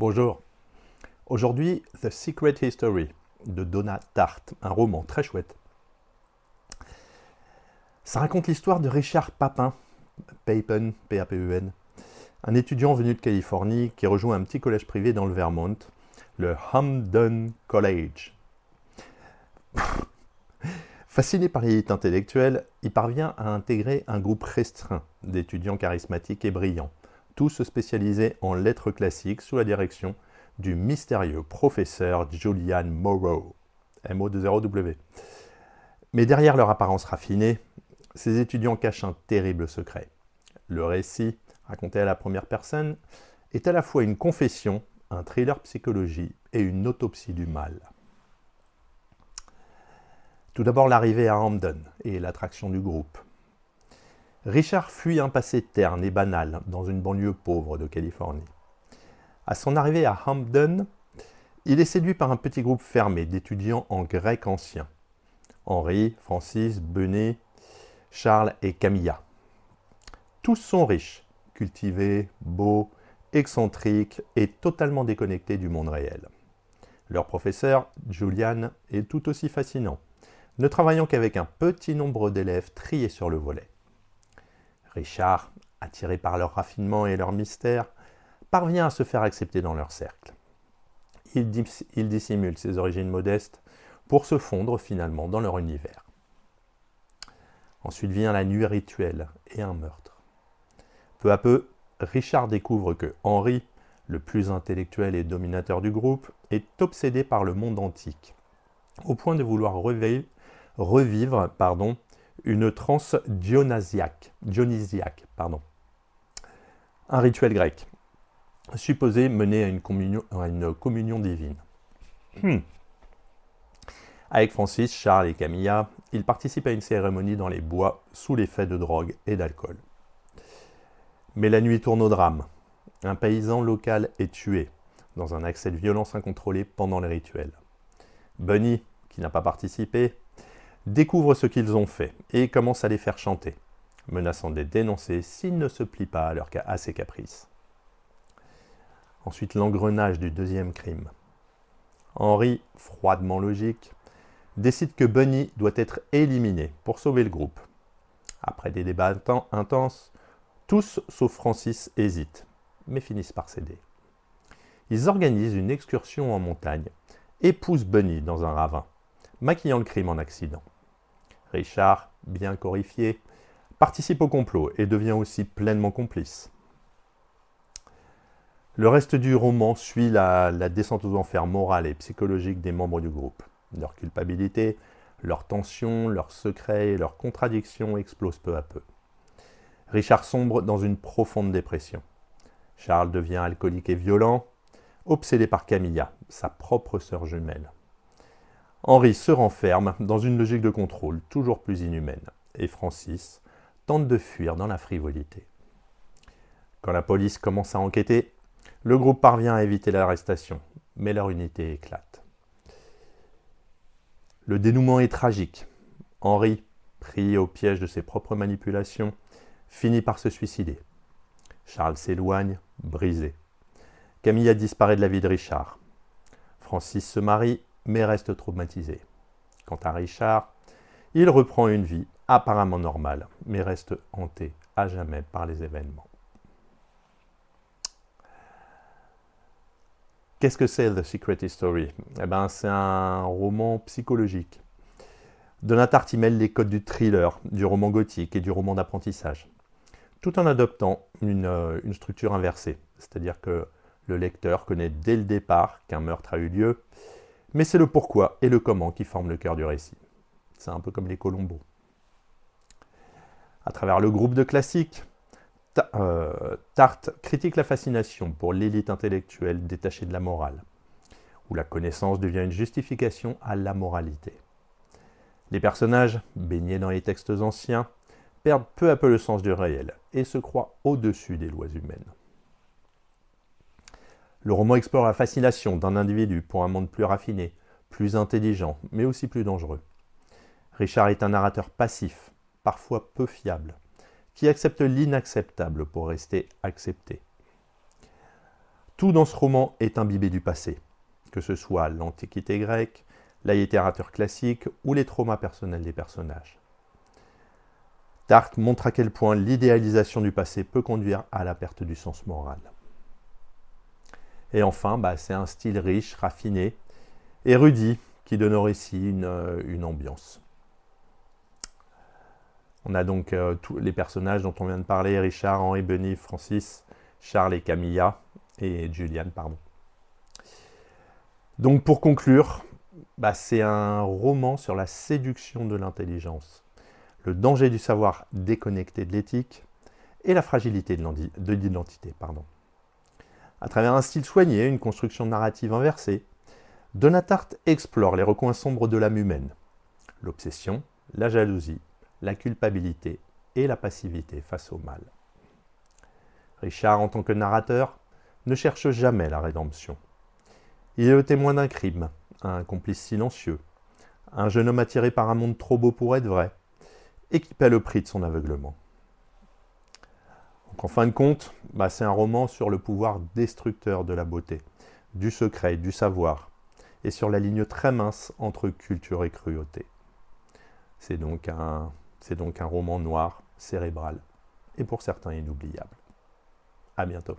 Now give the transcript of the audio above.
Bonjour. Aujourd'hui, The Secret History de Donna Tartt, un roman très chouette. Ça raconte l'histoire de Richard Papin, P-A-P-E-N, un étudiant venu de Californie qui rejoint un petit collège privé dans le Vermont, le Hampden College. Fasciné par l'élite intellectuelle, il parvient à intégrer un groupe restreint d'étudiants charismatiques et brillants, tous spécialisés en lettres classiques sous la direction du mystérieux professeur Julian Morrow, M-O-2-0-W. Mais derrière leur apparence raffinée, ces étudiants cachent un terrible secret. Le récit, raconté à la première personne, est à la fois une confession, un thriller psychologie et une autopsie du mal. Tout d'abord l'arrivée à Hampden et l'attraction du groupe. Richard fuit un passé terne et banal dans une banlieue pauvre de Californie. À son arrivée à Hampden, il est séduit par un petit groupe fermé d'étudiants en grec ancien. Henri, Francis, Benny, Charles et Camilla. Tous sont riches, cultivés, beaux, excentriques et totalement déconnectés du monde réel. Leur professeur, Julian, est tout aussi fascinant, ne travaillant qu'avec un petit nombre d'élèves triés sur le volet. Richard, attiré par leur raffinement et leur mystère, parvient à se faire accepter dans leur cercle. Il dissimule ses origines modestes pour se fondre finalement dans leur univers. Ensuite vient la nuit rituelle et un meurtre. Peu à peu, Richard découvre que Henri, le plus intellectuel et dominateur du groupe, est obsédé par le monde antique, au point de vouloir revivre une transe dionysiaque, un rituel grec, supposé mener à une communion divine. Avec Francis, Charles et Camilla, il participe à une cérémonie dans les bois sous l'effet de drogue et d'alcool. Mais la nuit tourne au drame. Un paysan local est tué dans un accès de violence incontrôlée pendant les rituels. Bunny, qui n'a pas participé, découvre ce qu'ils ont fait et commence à les faire chanter, menaçant de les dénoncer s'ils ne se plient pas à ses caprices. Ensuite, l'engrenage du deuxième crime. Henri, froidement logique, décide que Bunny doit être éliminé pour sauver le groupe. Après des débats intenses, tous sauf Francis hésitent, mais finissent par céder. Ils organisent une excursion en montagne et poussent Bunny dans un ravin, maquillant le crime en accident. Richard, bien horrifié, participe au complot et devient aussi pleinement complice. Le reste du roman suit la descente aux enfers morale et psychologique des membres du groupe. Leur culpabilité, leurs tensions, leurs secrets et leurs contradictions explosent peu à peu. Richard sombre dans une profonde dépression. Charles devient alcoolique et violent, obsédé par Camilla, sa propre sœur jumelle. Henri se renferme dans une logique de contrôle toujours plus inhumaine, et Francis tente de fuir dans la frivolité. Quand la police commence à enquêter, le groupe parvient à éviter l'arrestation, mais leur unité éclate. Le dénouement est tragique. Henri, pris au piège de ses propres manipulations, finit par se suicider. Charles s'éloigne, brisé. Camilla disparaît de la vie de Richard. Francis se marie, mais reste traumatisé. Quant à Richard, il reprend une vie apparemment normale, mais reste hanté à jamais par les événements. Qu'est-ce que c'est The Secret History ? C'est un roman psychologique. Donna Tartt y mêle les codes du thriller, du roman gothique et du roman d'apprentissage, tout en adoptant une structure inversée. C'est-à-dire que le lecteur connaît dès le départ qu'un meurtre a eu lieu, mais c'est le pourquoi et le comment qui forment le cœur du récit. C'est un peu comme les Colombo. À travers le groupe de classiques, Tartt critique la fascination pour l'élite intellectuelle détachée de la morale, où la connaissance devient une justification à l'ammoralité. Les personnages, baignés dans les textes anciens, perdent peu à peu le sens du réel et se croient au-dessus des lois humaines. Le roman explore la fascination d'un individu pour un monde plus raffiné, plus intelligent, mais aussi plus dangereux. Richard est un narrateur passif, parfois peu fiable, qui accepte l'inacceptable pour rester accepté. Tout dans ce roman est imbibé du passé, que ce soit l'Antiquité grecque, la littérature classique ou les traumas personnels des personnages. Tarthe montre à quel point l'idéalisation du passé peut conduire à la perte du sens moral. Et enfin, c'est un style riche, raffiné, érudit, qui donne au récit une ambiance. On a donc tous les personnages dont on vient de parler, Richard, Henri, Benny, Francis, Charles et Camilla, et Juliane, pardon. Donc pour conclure, c'est un roman sur la séduction de l'intelligence, le danger du savoir déconnecté de l'éthique et la fragilité de l'identité. À travers un style soigné, une construction narrative inversée, Donna Tartt explore les recoins sombres de l'âme humaine, l'obsession, la jalousie, la culpabilité et la passivité face au mal. Richard, en tant que narrateur, ne cherche jamais la rédemption. Il est le témoin d'un crime, un complice silencieux, un jeune homme attiré par un monde trop beau pour être vrai, et qui paie le prix de son aveuglement. Donc, en fin de compte, c'est un roman sur le pouvoir destructeur de la beauté, du secret, du savoir, et sur la ligne très mince entre culture et cruauté. C'est donc un roman noir, cérébral, et pour certains inoubliable. À bientôt.